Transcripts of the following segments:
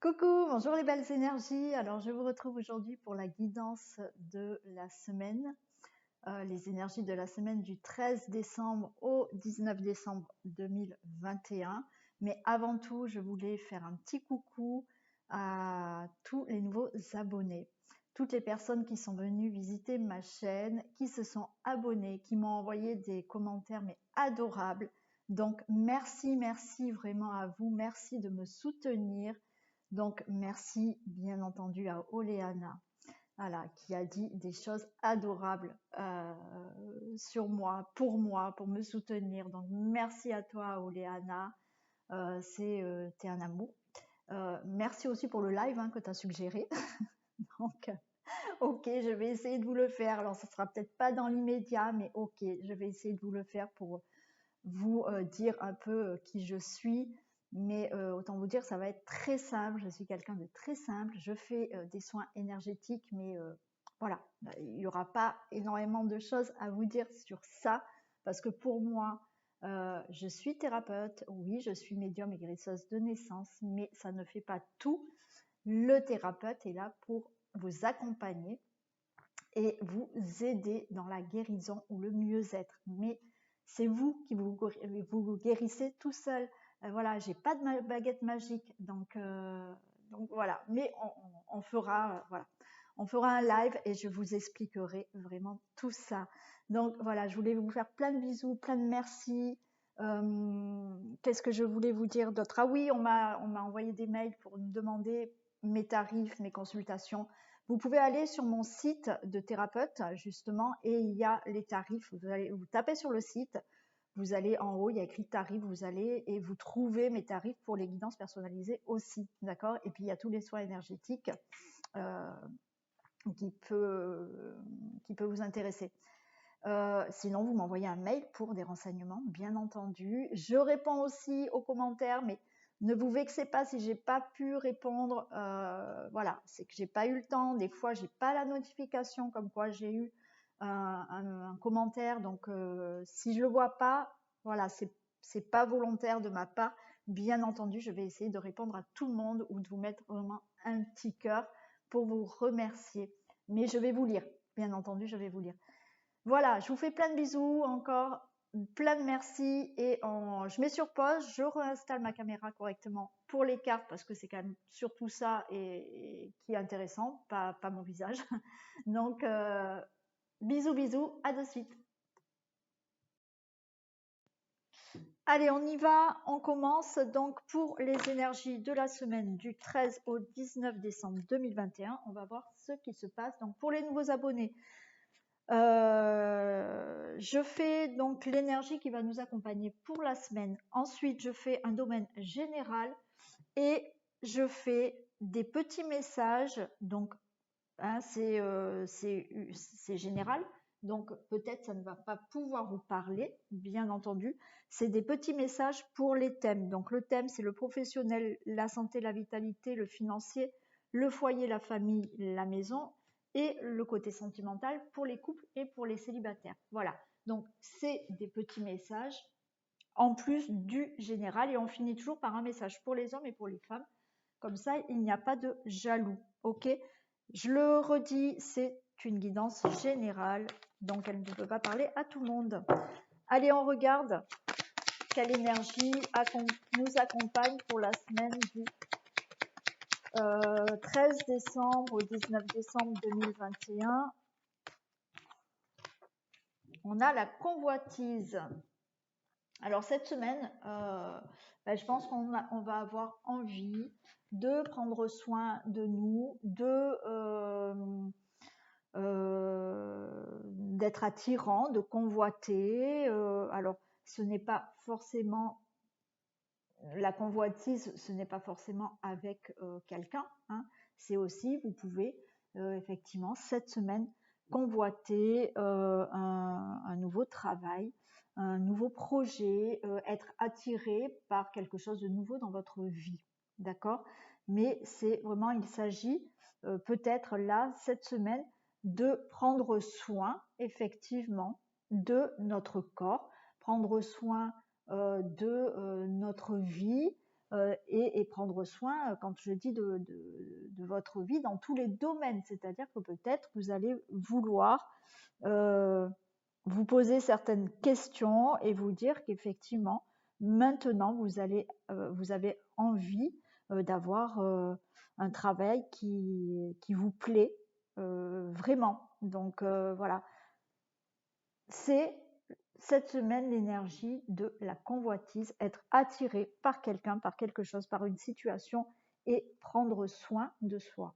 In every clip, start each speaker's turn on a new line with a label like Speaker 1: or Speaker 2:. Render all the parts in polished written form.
Speaker 1: Coucou, bonjour les belles énergies. Alors je vous retrouve aujourd'hui pour la guidance de la semaine, les énergies de la semaine du 13 décembre au 19 décembre 2021. Mais avant tout, je voulais faire un petit coucou à tous les nouveaux abonnés, toutes les personnes qui sont venues visiter ma chaîne, qui se sont abonnées, qui m'ont envoyé des commentaires mais adorables. Donc merci vraiment à vous, merci de me soutenir. Donc, merci bien entendu à Oleana, voilà, qui a dit des choses adorables sur moi, pour me soutenir. Donc, merci à toi, Oleana. T'es un amour. Merci aussi pour le live que tu as suggéré. Donc, ok, je vais essayer de vous le faire. Alors, ça sera peut-être pas dans l'immédiat, mais ok, je vais essayer de vous le faire pour vous dire un peu qui je suis. Mais autant vous dire, ça va être très simple. Je suis quelqu'un de très simple. Je fais des soins énergétiques, mais voilà, il n'y aura pas énormément de choses à vous dire sur ça, parce que pour moi, je suis thérapeute, oui, je suis médium et guérisseuse de naissance, mais ça ne fait pas tout. Le thérapeute est là pour vous accompagner et vous aider dans la guérison ou le mieux-être. Mais c'est vous qui vous guérissez tout seul. Voilà, j'ai pas de baguette magique, donc voilà. Mais on fera, voilà, on fera un live et je vous expliquerai vraiment tout ça. Donc voilà, je voulais vous faire plein de bisous, plein de merci. Qu'est-ce que je voulais vous dire d'autre? Ah oui, on m'a envoyé des mails pour me demander mes tarifs, mes consultations. Vous pouvez aller sur mon site de thérapeute, justement, et il y a les tarifs. Vous tapez sur le site, vous allez en haut, il y a écrit tarifs, vous allez et vous trouvez mes tarifs pour les guidances personnalisées aussi, d'accord? Et puis, il y a tous les soins énergétiques qui peut vous intéresser. Sinon, vous m'envoyez un mail pour des renseignements, bien entendu. Je réponds aussi aux commentaires, mais ne vous vexez pas si j'ai pas pu répondre. Voilà, c'est que j'ai pas eu le temps. Des fois, j'ai pas la notification comme quoi j'ai eu un commentaire. Donc, si je le vois pas, voilà, c'est pas volontaire de ma part. Bien entendu, je vais essayer de répondre à tout le monde ou de vous mettre vraiment un petit cœur pour vous remercier. Mais je vais vous lire. Bien entendu, je vais vous lire. Voilà, je vous fais plein de bisous encore, plein de merci et je mets sur pause, je réinstalle ma caméra correctement pour les cartes parce que c'est quand même surtout ça et qui est intéressant, pas mon visage. Donc, bisous, à de suite. Allez, on y va, on commence donc pour les énergies de la semaine du 13 au 19 décembre 2021. On va voir ce qui se passe. Donc, pour les nouveaux abonnés, je fais donc l'énergie qui va nous accompagner pour la semaine. Ensuite, je fais un domaine général et je fais des petits messages. Donc, c'est général. Donc, peut-être ça ne va pas pouvoir vous parler, bien entendu. C'est des petits messages pour les thèmes. Donc, le thème, c'est le professionnel, la santé, la vitalité, le financier, le foyer, la famille, la maison et le côté sentimental pour les couples et pour les célibataires. Voilà. Donc, c'est des petits messages en plus du général et on finit toujours par un message pour les hommes et pour les femmes. Comme ça, il n'y a pas de jaloux. OK? Je le redis, c'est une guidance générale, donc elle ne peut pas parler à tout le monde. Allez, on regarde quelle énergie nous accompagne pour la semaine du 13 décembre au 19 décembre 2021. On a la convoitise. Alors cette semaine, je pense qu'on va avoir envie de prendre soin de nous, d'être attirant, de convoiter. Alors ce n'est pas forcément la convoitise, ce n'est pas forcément avec quelqu'un. C'est aussi, vous pouvez effectivement cette semaine convoiter un nouveau travail, un nouveau projet, être attiré par quelque chose de nouveau dans votre vie, d'accord? Mais c'est vraiment, il s'agit peut-être là, cette semaine, de prendre soin, effectivement, de notre corps, prendre soin de notre vie, et prendre soin, quand je dis de votre vie, dans tous les domaines. C'est-à-dire que peut-être vous allez vouloir vous poser certaines questions et vous dire qu'effectivement, maintenant, vous avez envie d'avoir un travail qui vous plaît vraiment. Donc voilà, c'est cette semaine l'énergie de la convoitise, être attiré par quelqu'un, par quelque chose, par une situation et prendre soin de soi.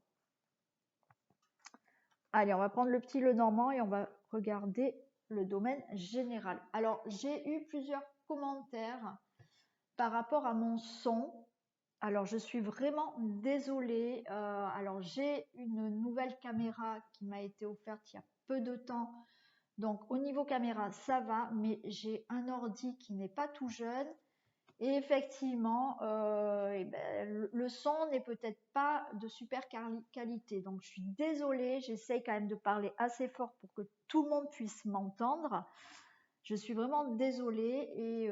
Speaker 1: Allez, on va prendre le petit Lenormand et on va regarder le domaine général. Alors, j'ai eu plusieurs commentaires par rapport à mon son. Alors, je suis vraiment désolée. Alors, j'ai une nouvelle caméra qui m'a été offerte il y a peu de temps. Donc, au niveau caméra, ça va, mais j'ai un ordi qui n'est pas tout jeune. Et effectivement, le son n'est peut-être pas de super qualité. Donc, je suis désolée. J'essaye quand même de parler assez fort pour que tout le monde puisse m'entendre. Je suis vraiment désolée et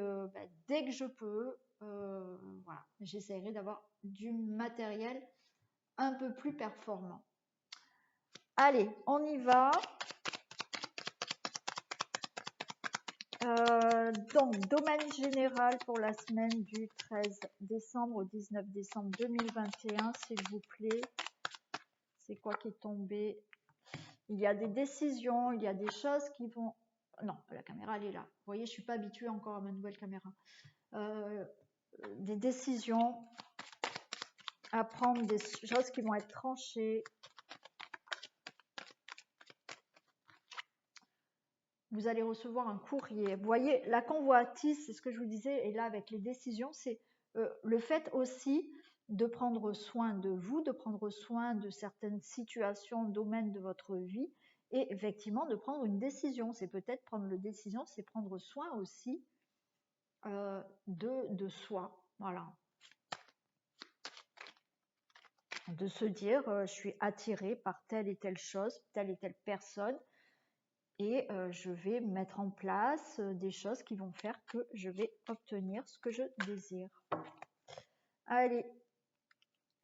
Speaker 1: dès que je peux, voilà, j'essaierai d'avoir du matériel un peu plus performant. Allez, on y va. Donc, domaine général pour la semaine du 13 décembre au 19 décembre 2021, s'il vous plaît. C'est quoi qui est tombé? Il y a des décisions, il y a des choses qui vont... Non, la caméra, elle est là. Vous voyez, je ne suis pas habituée encore à ma nouvelle caméra. Des décisions à prendre, des choses qui vont être tranchées. Vous allez recevoir un courrier. Vous voyez, la convoitise, c'est ce que je vous disais, et là, avec les décisions, c'est le fait aussi de prendre soin de vous, de prendre soin de certaines situations, domaines de votre vie, et effectivement, de prendre une décision. C'est peut-être prendre une décision, c'est prendre soin aussi de soi. Voilà. De se dire, je suis attirée par telle et telle chose, telle et telle personne, et je vais mettre en place des choses qui vont faire que je vais obtenir ce que je désire. Allez,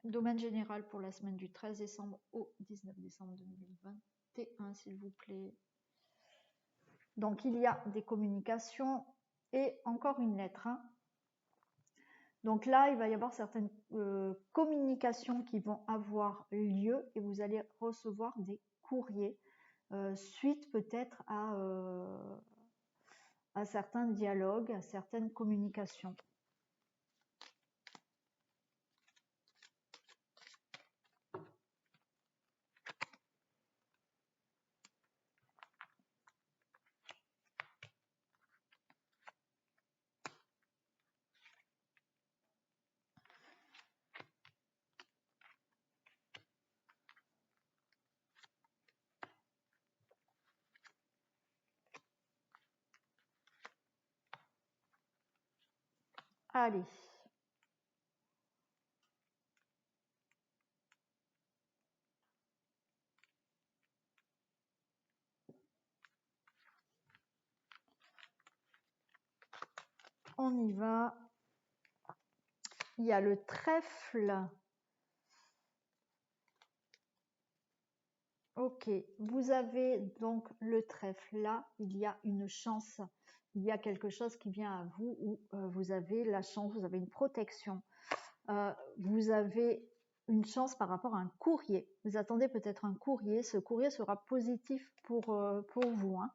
Speaker 1: domaine général pour la semaine du 13 décembre au 19 décembre 2021, s'il vous plaît. Donc, il y a des communications et encore une lettre. Hein. Donc là, il va y avoir certaines communications qui vont avoir lieu et vous allez recevoir des courriers suite peut-être à certains dialogues, à certaines communications. Allez. On y va. Il y a le trèfle. Ok, vous avez donc le trèfle. Là, il y a une chance. Il y a quelque chose qui vient à vous où vous avez la chance, vous avez une protection. Vous avez une chance par rapport à un courrier. Vous attendez peut-être un courrier. Ce courrier sera positif pour vous. Hein.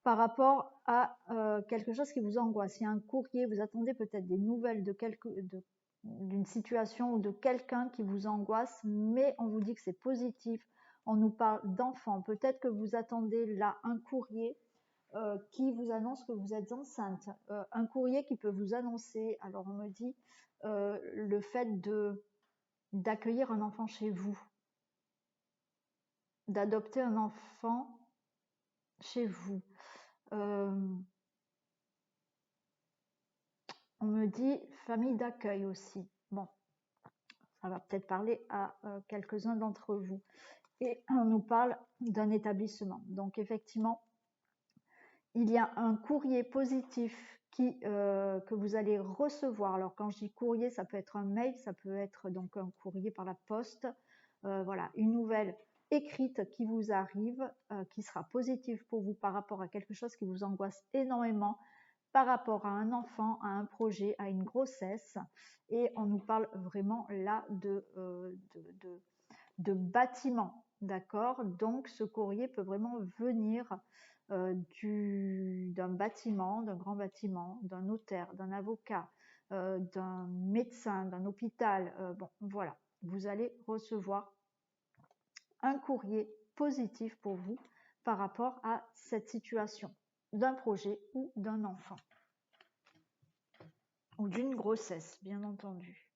Speaker 1: Par rapport à quelque chose qui vous angoisse. Il y a un courrier, vous attendez peut-être des nouvelles d'une situation ou de quelqu'un qui vous angoisse, mais on vous dit que c'est positif. On nous parle d'enfants. Peut-être que vous attendez là un courrier qui vous annonce que vous êtes enceinte. Un courrier qui peut vous annoncer, alors on me dit, le fait d'accueillir un enfant chez vous, d'adopter un enfant chez vous. On me dit famille d'accueil aussi. Bon, ça va peut-être parler à quelques-uns d'entre vous. Et on nous parle d'un établissement. Donc effectivement, il y a un courrier positif que vous allez recevoir. Alors quand je dis courrier, ça peut être un mail, ça peut être donc un courrier par la poste. Voilà, une nouvelle écrite qui vous arrive, qui sera positive pour vous par rapport à quelque chose qui vous angoisse énormément, par rapport à un enfant, à un projet, à une grossesse. Et on nous parle vraiment là de bâtiment, d'accord? Donc ce courrier peut vraiment venir d'un bâtiment, d'un grand bâtiment, d'un notaire, d'un avocat, d'un médecin, d'un hôpital. Bon, voilà, vous allez recevoir un courrier positif pour vous par rapport à cette situation d'un projet ou d'un enfant ou d'une grossesse, bien entendu.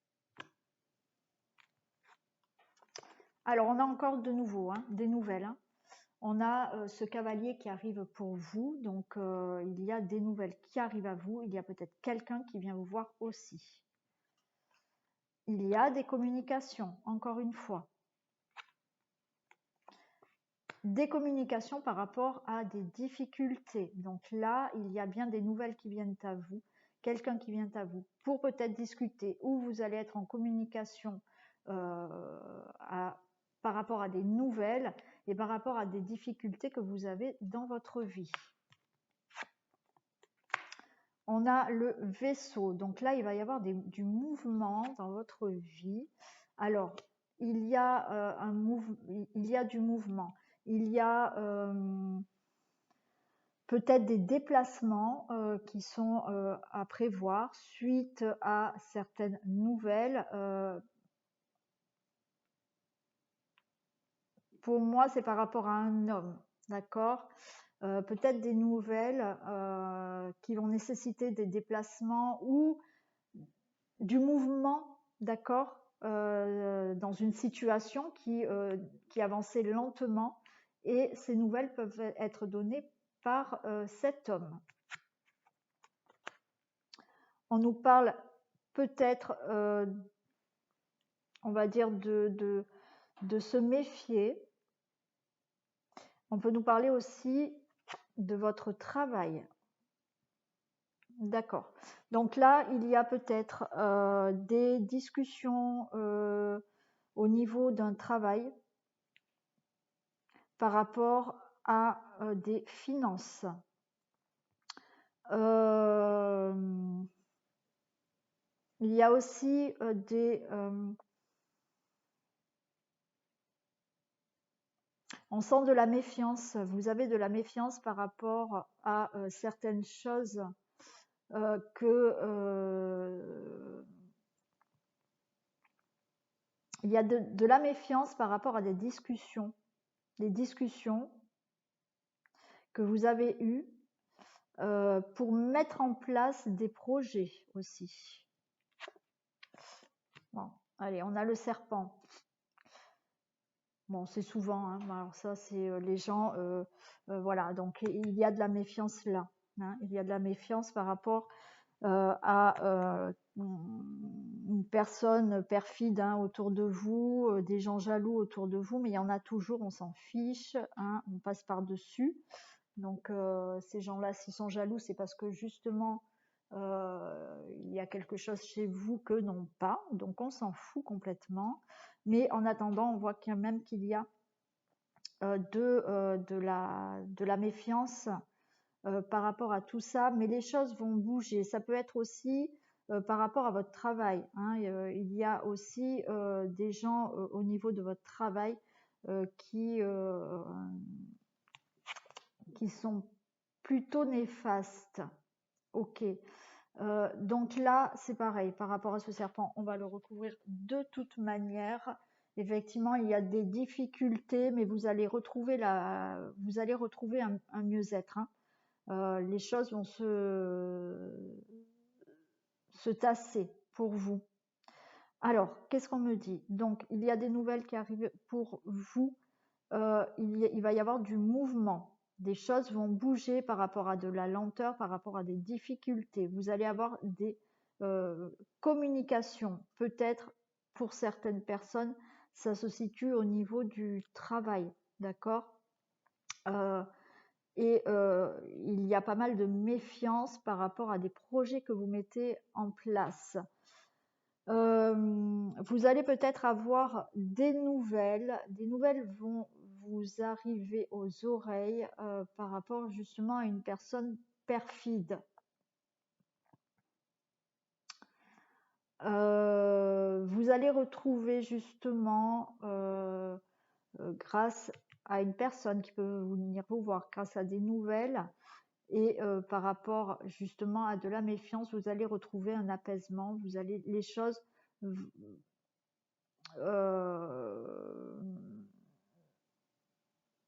Speaker 1: Alors, on a encore de nouveau des nouvelles. On a ce cavalier qui arrive pour vous, donc il y a des nouvelles qui arrivent à vous. Il y a peut-être quelqu'un qui vient vous voir aussi. Il y a des communications, encore une fois. Des communications par rapport à des difficultés. Donc là, il y a bien des nouvelles qui viennent à vous, quelqu'un qui vient à vous pour peut-être discuter, ou vous allez être en communication par rapport à des nouvelles et par rapport à des difficultés que vous avez dans votre vie. On a le vaisseau. Donc là, il va y avoir du mouvement dans votre vie. Alors, il y a du mouvement. Il y a peut-être des déplacements qui sont à prévoir suite à certaines nouvelles. Pour moi, c'est par rapport à un homme, d'accord? Peut-être des nouvelles qui vont nécessiter des déplacements ou du mouvement, d'accord, dans une situation qui avançait lentement, et ces nouvelles peuvent être données par cet homme. On nous parle peut-être, on va dire, de se méfier. On peut nous parler aussi de votre travail. D'accord. Donc là, il y a peut-être des discussions au niveau d'un travail par rapport à des finances. Il y a aussi on sent de la méfiance. Vous avez de la méfiance par rapport à certaines choses il y a de la méfiance par rapport à des discussions que vous avez eues pour mettre en place des projets aussi. Bon, allez, on a le serpent. Bon, c'est souvent, alors ça, c'est les gens, voilà, donc il y a de la méfiance là. Il y a de la méfiance par rapport à une personne perfide autour de vous, des gens jaloux autour de vous, mais il y en a toujours, on s'en fiche, on passe par-dessus. Donc ces gens-là, s'ils sont jaloux, c'est parce que justement, il y a quelque chose chez vous qu'eux n'ont pas, donc on s'en fout complètement. Mais en attendant, on voit quand même qu'il y a de la méfiance par rapport à tout ça, mais les choses vont bouger. Ça peut être aussi par rapport à votre travail. Il y a aussi des gens au niveau de votre travail qui sont plutôt néfastes. Ok. Donc là, c'est pareil, par rapport à ce serpent, on va le recouvrir de toute manière. Effectivement, il y a des difficultés, mais vous allez retrouver un mieux-être. Les choses vont se tasser pour vous. Alors, qu'est-ce qu'on me dit? Donc, il y a des nouvelles qui arrivent pour vous. Il va y avoir du mouvement. Des choses vont bouger par rapport à de la lenteur, par rapport à des difficultés. Vous allez avoir des communications. Peut-être pour certaines personnes, ça se situe au niveau du travail, d'accord? et il y a pas mal de méfiance par rapport à des projets que vous mettez en place. Vous allez peut-être avoir des nouvelles vont vous arriver aux oreilles par rapport justement à une personne perfide. Vous allez retrouver justement grâce à une personne qui peut venir vous voir, grâce à des nouvelles et par rapport justement à de la méfiance, vous allez retrouver un apaisement, les choses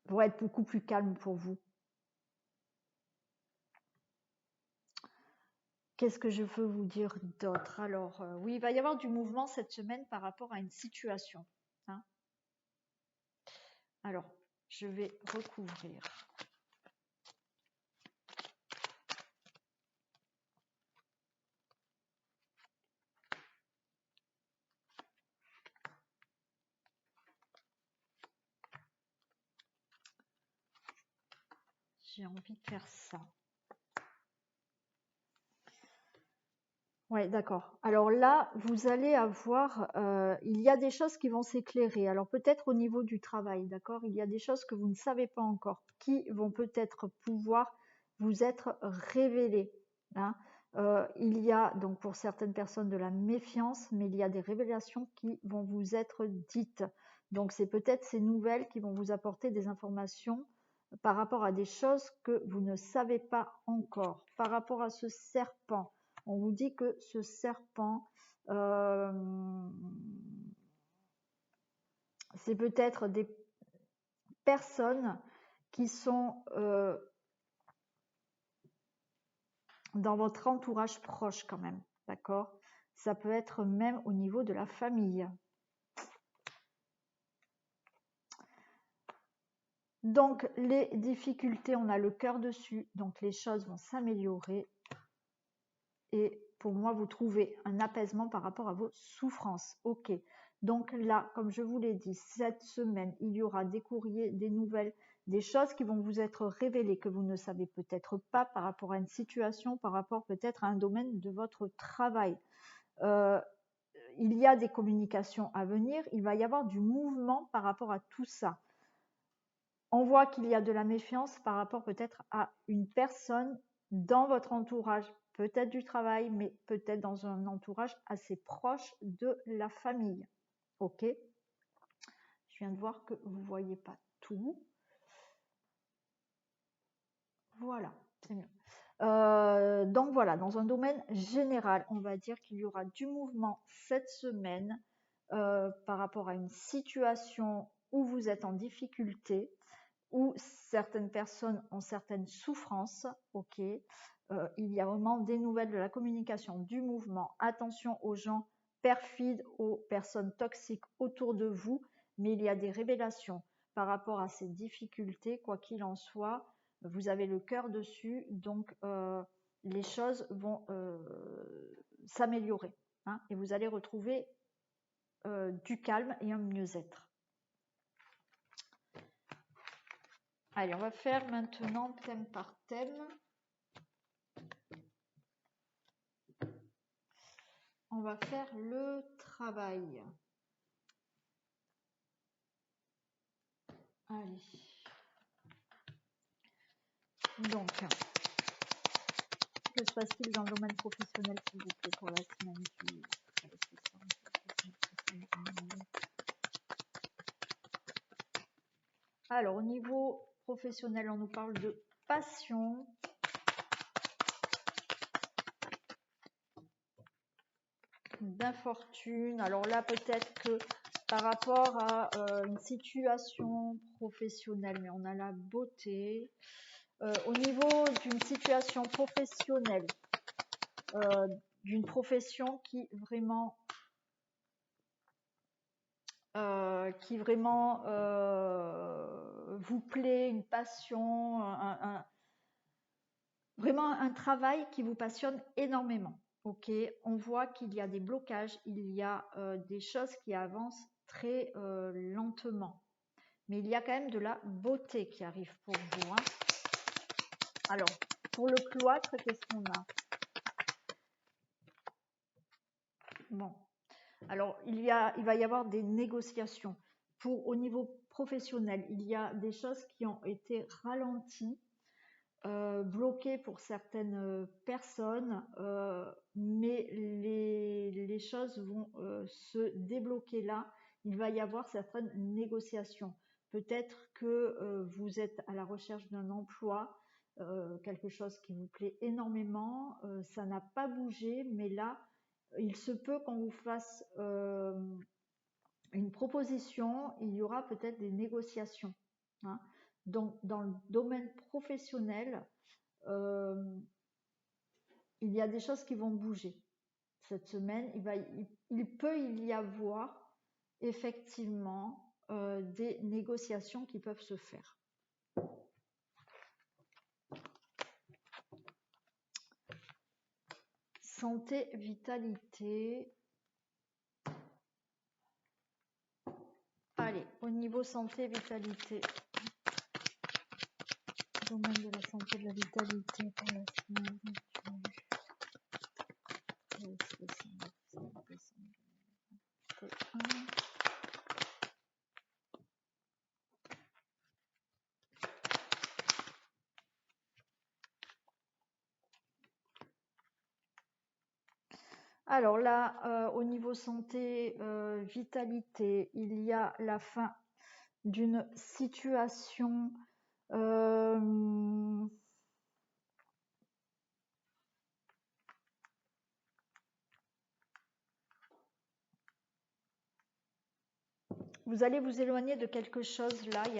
Speaker 1: vont être beaucoup plus calmes pour vous. Qu'est-ce que je veux vous dire d'autre? Alors, oui, il va y avoir du mouvement cette semaine par rapport à une situation. Hein. Alors, je vais recouvrir. J'ai envie de faire ça. Ouais, d'accord. Alors là, vous allez avoir, il y a des choses qui vont s'éclairer. Alors peut-être au niveau du travail, d'accord? Il y a des choses que vous ne savez pas encore, qui vont peut-être pouvoir vous être révélées. Hein. Il y a donc pour certaines personnes de la méfiance, mais il y a des révélations qui vont vous être dites. Donc c'est peut-être ces nouvelles qui vont vous apporter des informations par rapport à des choses que vous ne savez pas encore. Par rapport à ce serpent. On vous dit que ce serpent, c'est peut-être des personnes qui sont dans votre entourage proche quand même, d'accord? Ça peut être même au niveau de la famille. Donc, les difficultés, on a le cœur dessus, donc les choses vont s'améliorer. Et pour moi, vous trouvez un apaisement par rapport à vos souffrances. Ok. Donc là, comme je vous l'ai dit, cette semaine, il y aura des courriers, des nouvelles, des choses qui vont vous être révélées que vous ne savez peut-être pas par rapport à une situation, par rapport peut-être à un domaine de votre travail. Il y a des communications à venir, il va y avoir du mouvement par rapport à tout ça. On voit qu'il y a de la méfiance par rapport peut-être à une personne dans votre entourage, peut-être du travail, mais peut-être dans un entourage assez proche de la famille. Ok. Je viens de voir que vous ne voyez pas tout. Voilà, c'est mieux. Donc voilà, dans un domaine général, on va dire qu'il y aura du mouvement cette semaine par rapport à une situation où vous êtes en difficulté, où certaines personnes ont certaines souffrances, ok. Il y a vraiment des nouvelles de la communication, du mouvement. Attention aux gens perfides, aux personnes toxiques autour de vous, mais il y a des révélations par rapport à ces difficultés, quoi qu'il en soit. Vous avez le cœur dessus, donc les choses vont s'améliorer. Hein, et vous allez retrouver du calme et un mieux-être. Allez, on va faire maintenant thème par thème. On va faire le travail. Allez. Donc, que se passe-t-il dans le domaine professionnel, s'il vous plaît, pour la semaine du... Alors, au niveau professionnel, on nous parle de passion. D'infortune. Alors là, peut-être que par rapport à une situation professionnelle, mais on a la beauté. Au niveau d'une situation professionnelle, d'une profession qui vraiment vous plaît, une passion, vraiment un travail qui vous passionne énormément. Ok, on voit qu'il y a des blocages, il y a des choses qui avancent très lentement, mais il y a quand même de la beauté qui arrive pour vous. Hein. Alors, pour le cloître, qu'est-ce qu'on a? Bon, alors il va y avoir des négociations. Au niveau professionnel, il y a des choses qui ont été ralenties, bloquées pour certaines personnes, mais les choses vont se débloquer là. Il va y avoir certaines négociations. Peut-être que vous êtes à la recherche d'un emploi, quelque chose qui vous plaît énormément, ça n'a pas bougé, mais là, il se peut qu'on vous fasse une proposition, il y aura peut-être des négociations, hein. Donc, dans le domaine professionnel, il y a des choses qui vont bouger. Cette semaine, il peut y avoir effectivement des négociations qui peuvent se faire. Santé, vitalité. Allez, au niveau santé, vitalité. Domaine de la santé, de la vitalité pour la semaine du 13 décembre 2021. Alors là, au niveau santé, vitalité, il y a la fin d'une situation vous allez vous éloigner de quelque chose là, il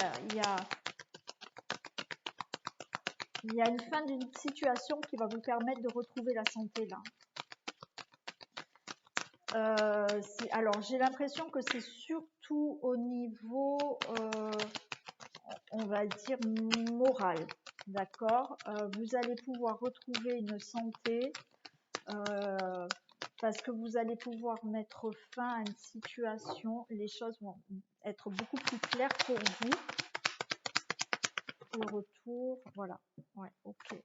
Speaker 1: y a une fin d'une situation qui va vous permettre de retrouver la santé là. Alors j'ai l'impression que c'est surtout au niveau, on va dire, moral, d'accord. Vous allez pouvoir retrouver une santé parce que vous allez pouvoir mettre fin à une situation, les choses vont être beaucoup plus claires pour vous. Le retour, voilà, ouais, ok.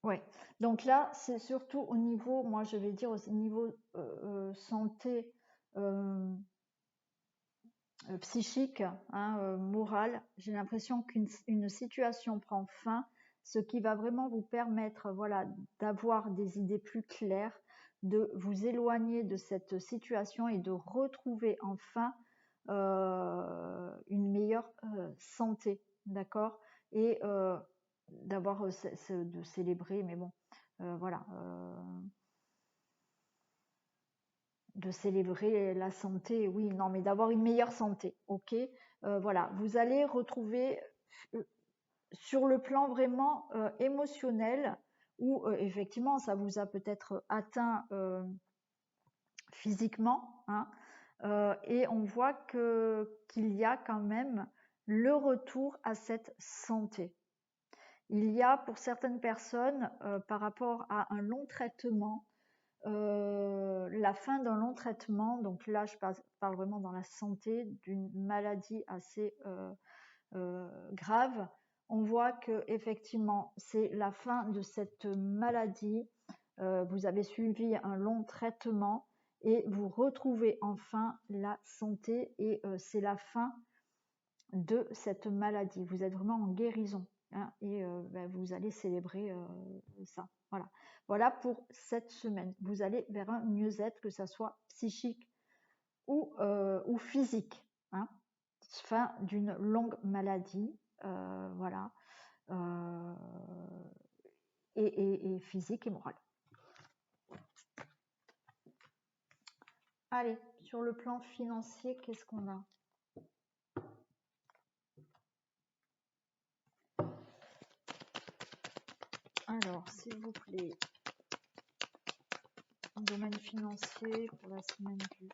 Speaker 1: Ouais, donc là, c'est surtout au niveau, moi je vais dire au niveau santé psychique, hein, morale. J'ai l'impression qu'une situation prend fin, ce qui va vraiment vous permettre, voilà, d'avoir des idées plus claires, de vous éloigner de cette situation et de retrouver enfin une meilleure santé, d'accord, et d'avoir de célébrer, mais bon, voilà, de célébrer la santé, oui, non, mais d'avoir une meilleure santé, ok. Voilà, vous allez retrouver sur le plan vraiment émotionnel, où effectivement ça vous a peut-être atteint physiquement, hein, et on voit qu'il y a quand même le retour à cette santé. Il y a pour certaines personnes, par rapport à un long traitement, la fin d'un long traitement, donc là je parle vraiment dans la santé, d'une maladie assez grave, on voit que effectivement c'est la fin de cette maladie, vous avez suivi un long traitement et vous retrouvez enfin la santé, et c'est la fin de cette maladie, vous êtes vraiment en guérison, hein, et vous allez célébrer ça. Voilà pour cette semaine. Vous allez vers un mieux-être, que ça soit psychique ou physique, hein. Fin d'une longue maladie, voilà, et physique et morale. Allez, sur le plan financier, qu'est-ce qu'on a? Alors, s'il vous plaît, domaine financier pour la semaine du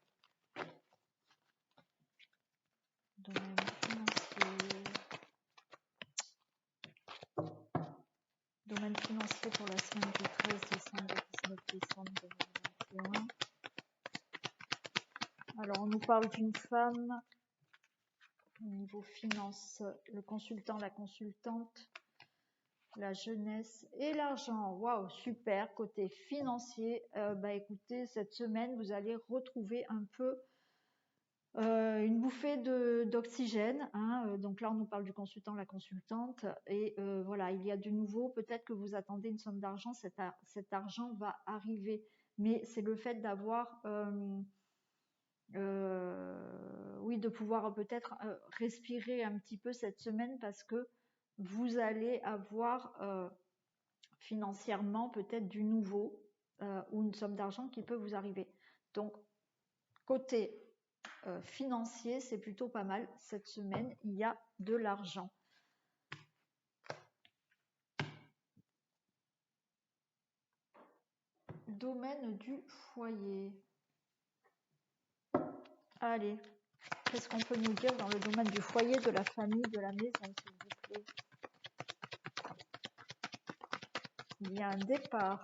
Speaker 1: domaine financier. Domaine financier pour la semaine du 13 décembre au 19 décembre 2021. Alors, on nous parle d'une femme. Au niveau finance, le consultant, la consultante, la jeunesse et l'argent. Waouh, super. Côté financier, écoutez, cette semaine, vous allez retrouver un peu une bouffée d'oxygène. Hein. Donc là, on nous parle du consultant, la consultante. Et voilà, il y a du nouveau. Peut-être que vous attendez une somme d'argent. Cet argent va arriver. Mais c'est le fait d'avoir... oui, de pouvoir peut-être respirer un petit peu cette semaine parce que vous allez avoir financièrement peut-être du nouveau ou une somme d'argent qui peut vous arriver. Donc, côté financier, c'est plutôt pas mal. Cette semaine, il y a de l'argent. Domaine du foyer. Allez, qu'est-ce qu'on peut nous dire dans le domaine du foyer, de la famille, de la maison, s'il vous plaît? Il y a un départ.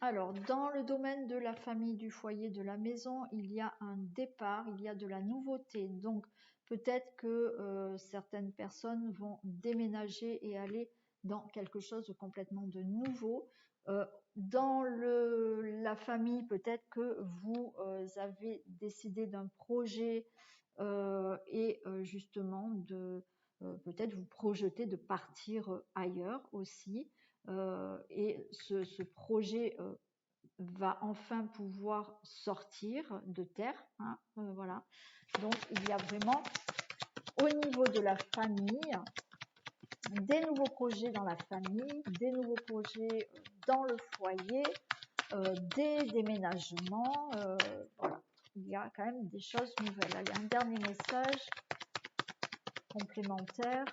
Speaker 1: Alors, dans le domaine de la famille, du foyer, de la maison, il y a un départ, il y a de la nouveauté. Donc, peut-être que certaines personnes vont déménager et aller dans quelque chose de complètement de nouveau. Dans la famille, peut-être que vous avez décidé d'un projet et justement de peut-être vous projeter de partir ailleurs aussi. Et ce projet va enfin pouvoir sortir de terre. Hein, voilà. Donc il y a vraiment au niveau de la famille des nouveaux projets dans la famille, des nouveaux projets dans le foyer, des déménagements. Voilà. Il y a quand même des choses nouvelles. Il y a un dernier message complémentaire.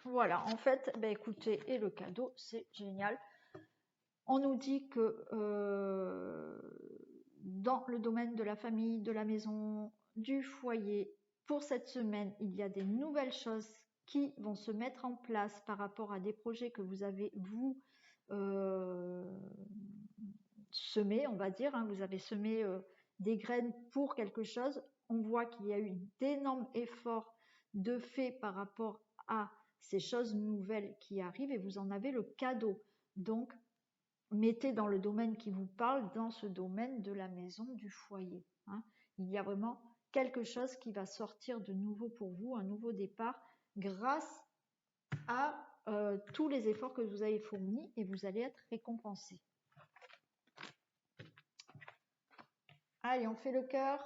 Speaker 1: Voilà, en fait, écoutez, et le cadeau, c'est génial. On nous dit que dans le domaine de la famille, de la maison, du foyer, pour cette semaine, il y a des nouvelles choses qui vont se mettre en place par rapport à des projets que vous avez, vous, semés, on va dire. Hein, vous avez semé des graines pour quelque chose. On voit qu'il y a eu d'énormes efforts de fait par rapport à ces choses nouvelles qui arrivent et vous en avez le cadeau. Donc, mettez dans le domaine qui vous parle, dans ce domaine de la maison, du foyer. Hein. Il y a vraiment quelque chose qui va sortir de nouveau pour vous, un nouveau départ, grâce à tous les efforts que vous avez fournis et vous allez être récompensé. Allez, on fait le cœur.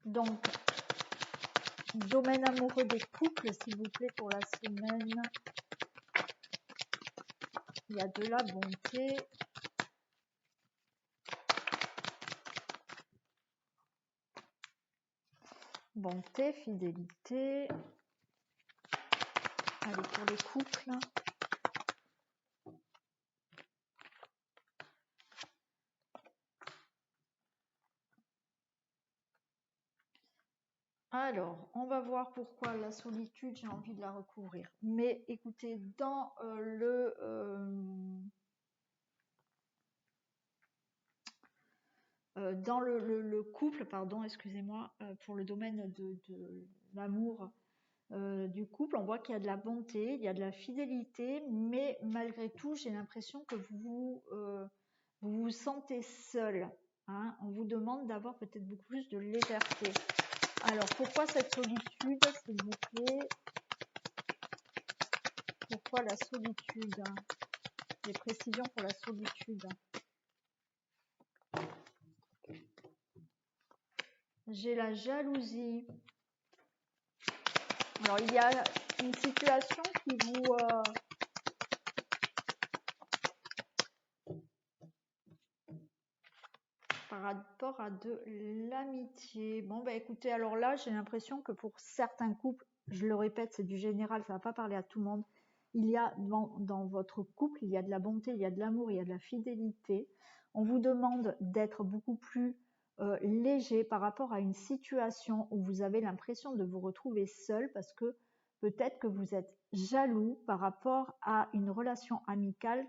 Speaker 1: Donc, domaine amoureux des couples, s'il vous plaît, pour la semaine. Il y a de la bonté. Bonté, fidélité. Allez, pour les couples. Alors, on va voir pourquoi la solitude, j'ai envie de la recouvrir. Mais écoutez, dans le couple, pardon, excusez-moi, pour le domaine de l'amour du couple, on voit qu'il y a de la bonté, il y a de la fidélité, mais malgré tout, j'ai l'impression que vous vous sentez seul. Hein. On vous demande d'avoir peut-être beaucoup plus de légèreté. Alors, pourquoi cette solitude, s'il vous plaît? Pourquoi la solitude? Des précisions pour la solitude. J'ai la jalousie. Alors, il y a une situation qui vous... par rapport à de l'amitié. Bon, écoutez, alors là, j'ai l'impression que pour certains couples, je le répète, c'est du général, ça ne va pas parler à tout le monde. Il y a dans votre couple, il y a de la bonté, il y a de l'amour, il y a de la fidélité. On vous demande d'être beaucoup plus léger par rapport à une situation où vous avez l'impression de vous retrouver seul parce que peut-être que vous êtes jaloux par rapport à une relation amicale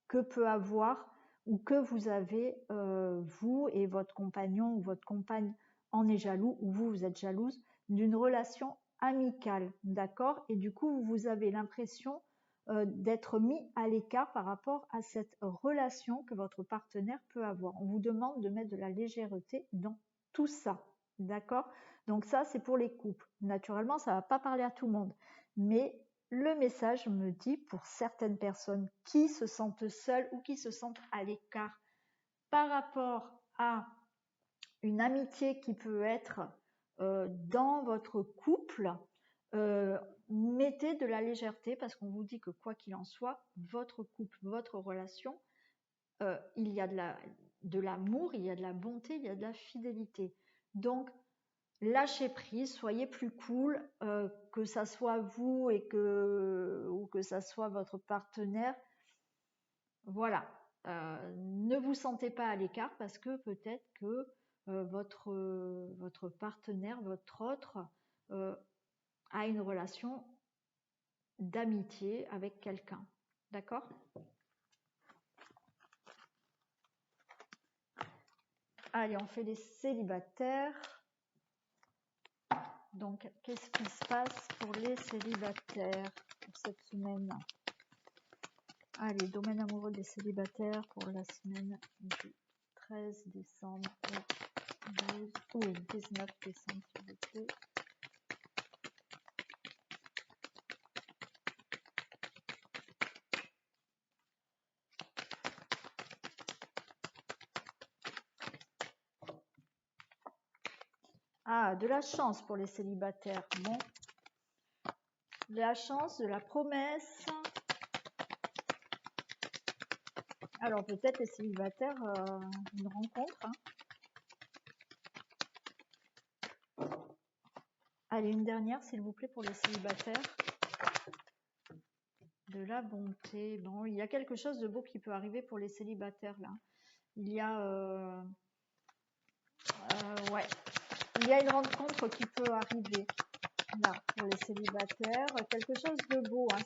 Speaker 1: que peut avoir ou que vous avez, vous et votre compagnon ou votre compagne en est jaloux ou vous êtes jalouse d'une relation amicale, d'accord? Et du coup, vous avez l'impression d'être mis à l'écart par rapport à cette relation que votre partenaire peut avoir. On vous demande de mettre de la légèreté dans tout ça, d'accord? Donc ça, c'est pour les couples. Naturellement, ça ne va pas parler à tout le monde, mais le message me dit pour certaines personnes qui se sentent seules ou qui se sentent à l'écart par rapport à une amitié qui peut être dans votre couple, mettez de la légèreté parce qu'on vous dit que quoi qu'il en soit, votre couple, votre relation, il y a de l'amour, il y a de la bonté, il y a de la fidélité. Donc, lâchez prise, soyez plus cool, que ça soit vous ou que ça soit votre partenaire. Voilà, ne vous sentez pas à l'écart parce que peut-être que votre partenaire, votre autre, a une relation d'amitié avec quelqu'un. D'accord? Allez, on fait les célibataires. Donc, qu'est-ce qui se passe pour les célibataires pour cette semaine? Allez, domaine amoureux des célibataires pour la semaine du 13 décembre au 19 décembre, s'il vous plaît. Ah, de la chance pour les célibataires. Bon. De la chance, de la promesse. Alors, peut-être les célibataires, une rencontre. Hein. Allez, une dernière, s'il vous plaît, pour les célibataires. De la bonté. Bon, il y a quelque chose de beau qui peut arriver pour les célibataires, là. Il y a... ouais. Il y a une rencontre qui peut arriver là pour les célibataires. Quelque chose de beau, hein.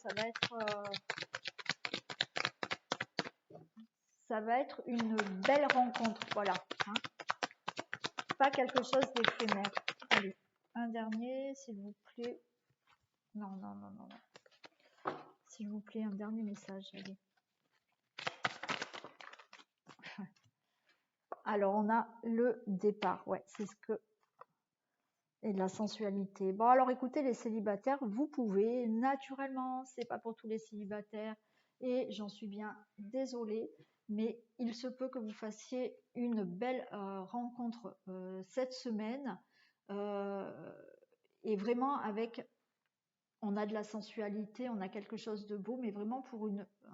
Speaker 1: Ça va être une belle rencontre, voilà. Hein. Pas quelque chose d'éphémère. Allez, un dernier, s'il vous plaît. Non. S'il vous plaît, un dernier message. Allez. Alors, on a le départ. Ouais, c'est ce que... Et de la sensualité. Bon, alors écoutez, les célibataires, vous pouvez, naturellement, c'est pas pour tous les célibataires, et j'en suis bien désolée, mais il se peut que vous fassiez une belle rencontre cette semaine, et vraiment on a de la sensualité, on a quelque chose de beau, mais vraiment pour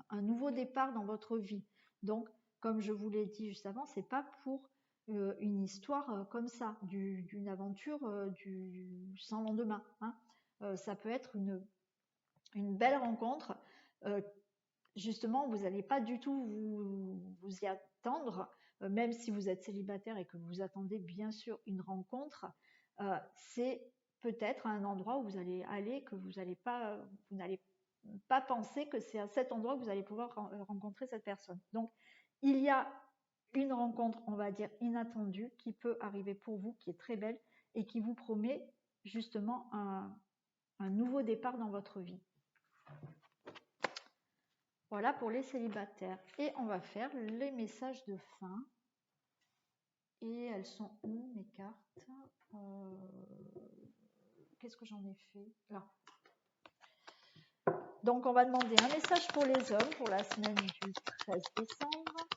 Speaker 1: un nouveau départ dans votre vie. Donc, comme je vous l'ai dit juste avant, c'est pas pour une histoire comme ça, d'une aventure sans lendemain. Hein. Ça peut être une belle rencontre. Justement, vous n'allez pas du tout vous y attendre, même si vous êtes célibataire et que vous attendez bien sûr une rencontre. C'est peut-être un endroit où vous allez aller que vous n'allez pas penser que c'est à cet endroit que vous allez pouvoir rencontrer cette personne. Donc, il y a une rencontre, on va dire, inattendue qui peut arriver pour vous, qui est très belle et qui vous promet justement un nouveau départ dans votre vie. Voilà pour les célibataires. Et on va faire les messages de fin. Et elles sont où mes cartes? Qu'est-ce que j'en ai fait? Là. Donc on va demander un message pour les hommes pour la semaine du 13 décembre.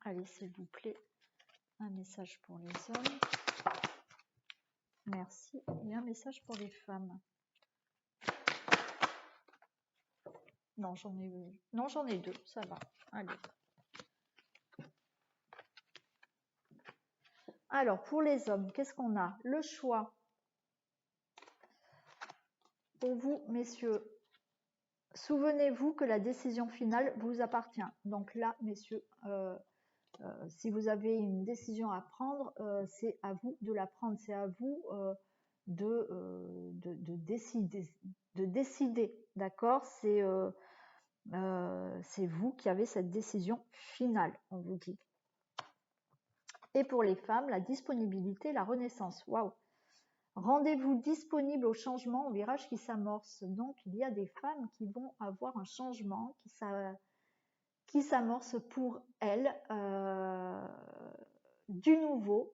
Speaker 1: Allez, s'il vous plaît, un message pour les hommes. Merci. Et un message pour les femmes. Non, j'en ai deux, ça va. Allez. Alors, pour les hommes, qu'est-ce qu'on a? Le choix. Pour vous, messieurs, souvenez-vous que la décision finale vous appartient. Donc là, messieurs, si vous avez une décision à prendre, c'est à vous de la prendre, c'est à vous de décider, d'accord? C'est vous qui avez cette décision finale, on vous dit. Et pour les femmes, la disponibilité, la renaissance. Waouh! Rendez-vous disponible au changement, au virage qui s'amorce. Donc, il y a des femmes qui vont avoir un changement qui s'amorce pour elles du nouveau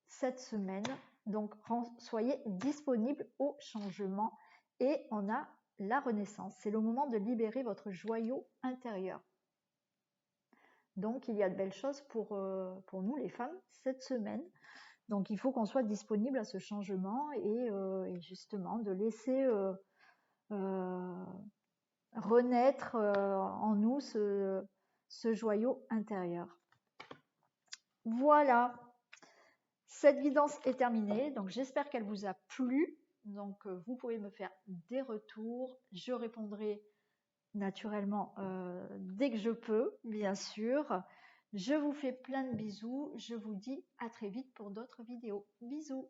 Speaker 1: cette semaine. Donc, soyez disponibles au changement. Et on a la renaissance. C'est le moment de libérer votre joyau intérieur. Donc, il y a de belles choses pour nous, les femmes, cette semaine. Donc, il faut qu'on soit disponible à ce changement et justement de laisser renaître en nous ce joyau intérieur. Voilà, cette guidance est terminée. Donc, j'espère qu'elle vous a plu. Donc, vous pouvez me faire des retours. Je répondrai naturellement dès que je peux, bien sûr. Je vous fais plein de bisous. Je vous dis à très vite pour d'autres vidéos. Bisous.